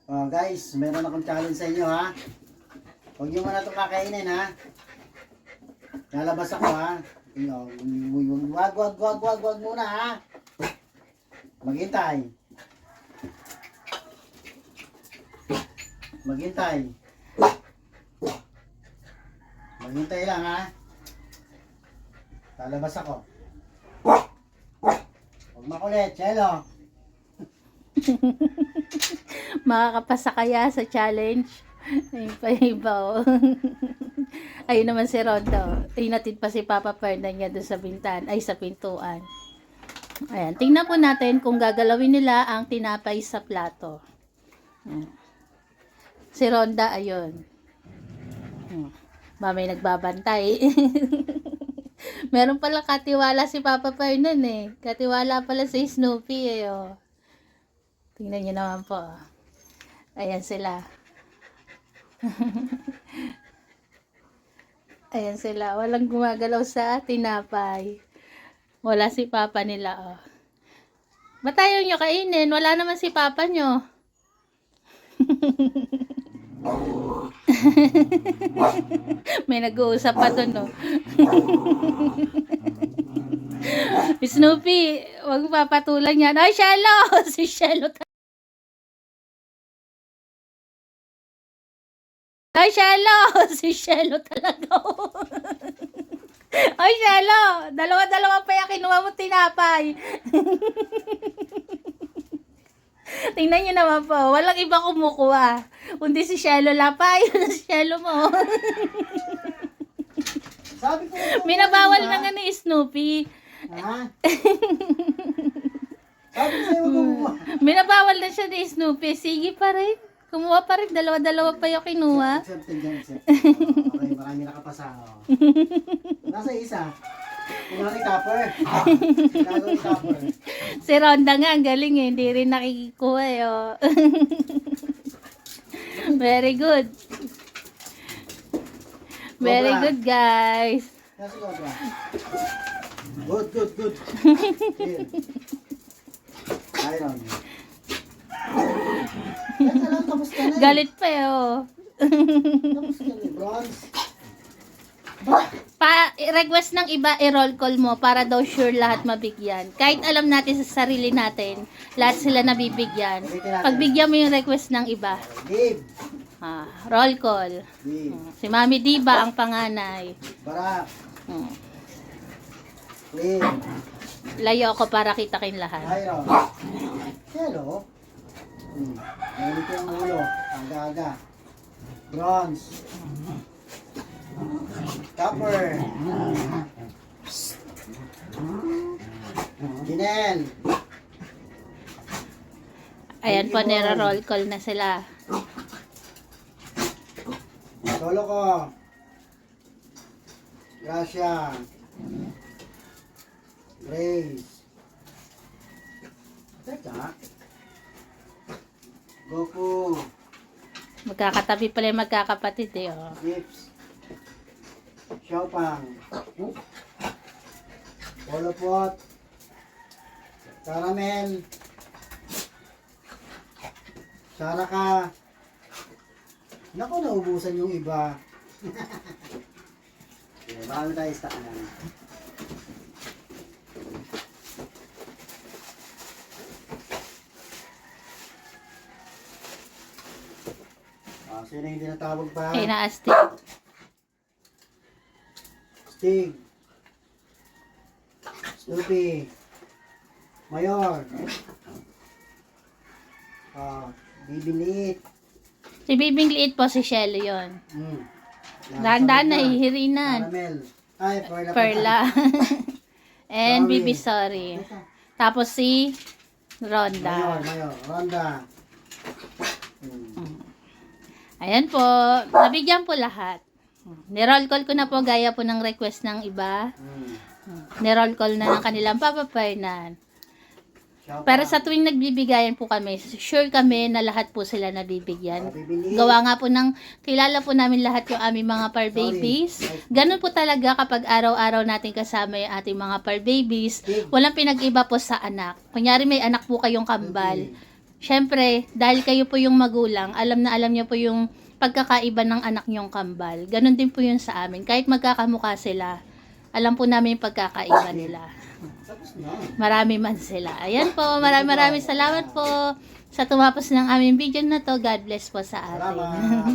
Oh, guys, meron akong challenge sa inyo ha. Huwag niyo muna itong kakainin ha. Lalabas ako ha. Wag muna ha. Maghintay. Maghintay. Maghintay lang ha. Lalabas ako. Huwag makulit, Chelo. Makakapasa kaya sa challenge? Ayun pa yung iba, oh. Ayun naman si Rondo. Tinatid pa si Papa Fernan niya doon sa bintan. Ay, sa pintuan. Ayan. Tingnan po natin kung gagalawin nila ang tinapay sa plato. Ayan. Si Ronda, ayun. May nagbabantay. Meron pala katiwala si Papa Fernan eh. Katiwala pala si Snoopy eh, oh. Tingnan nyo naman po. Ayan sila. Ayan sila. Walang gumagalaw sa tinapay. Wala si Papa nila, oh. Ba't ayaw nyo kainin? Wala naman si Papa nyo. May nag-uusap pa dun, no? Snoopy, wag papatulan yan. Ay, Shelo! Si Shelo. Ay, Shelo! Si Shelo talaga. Ay, Shelo! Dalawa-dalawa pa yung kinuha mo tinapay. Tingnan nyo naman po. Walang iba kumukuha. Kundi si Shelo Lapay. Si Shelo mo. Sabi ko, Minabawal na nga ni Snoopy. ha? Sabi ko sa'yo, kumuha. Minabawal na siya ni Snoopy. Sige pa rin. Kumuha pa rin. Dalawa-dalawa pa yung kinuha. Accepted yan, accepted. Okay, marami nakapasa. Oh. Nasa isa. Kunwari copper. Gagawin copper. Si Ronda nga, ang galing eh. Hindi rin nakikikuha eh. Oh. Very good. Very good, guys. Nasa cobra. Good, good, good. Here. Iron. Teka lang, tapos ka na eh. Galit pa eh, oh. Tapos ka na eh, bronze. Request ng iba, i-roll call mo para daw sure lahat mabigyan. Kahit alam natin sa sarili natin, lahat sila nabibigyan. Pagbigyan mo yung request ng iba. Give. Roll call. Give. Si Mami Diba ang panganay. Barak. Hmm. Clean. Layo ako para kita kayong lahat. Iron. Hello. Ngunit yung ulo. Aga-aga. Bronze. Copper. Ginel. Ayan po, nira-roll call na sila. Solo ko. Gracia. Grace. Teka. Goku. Magkakatabi pala yung magkakapatid eh. Oh. Gips. Xiaopang. Polopot. Caramel. Saraka. Naku, naubusan yung iba. Okay, marami tayo stock na. Sino yung tinatawag pa? Ay, naastig. Stig. Snoopy. Mayor. Bibilit. Si Bibing Liit po, si Shelo yun. Hmm. Dahan-dahan na, hihirinan. Caramel. Ay, Perla. Perla. And Sorry. Bibi Sorry. Tapos si Ronda. Mayor. Ronda. Ayan po. Nabigyan po lahat. Niroll call ko na po gaya po ng request ng iba. Niroll call na ng kanilang Papa Fernan. Pero sa tuwing nagbibigayan po kami, sure kami na lahat po sila nabibigyan. Gawa nga po ng, kilala po namin lahat yung aming mga par babies. Ganun po talaga kapag araw-araw natin kasama yung ating mga par babies. Walang pinag-iba po sa anak. Kunyari may anak po kayong kambal. syempre, dahil kayo po yung magulang, alam na alam niyo po yung pagkakaiba ng anak niyong kambal. Ganon din po yun sa amin. Kahit magkakamukha sila, alam po namin yung pagkakaiba nila. Tapos na. Marami man sila. Ayan po, maraming salamat po sa tumapos ng aming video na to. God bless po sa atin. Salamat.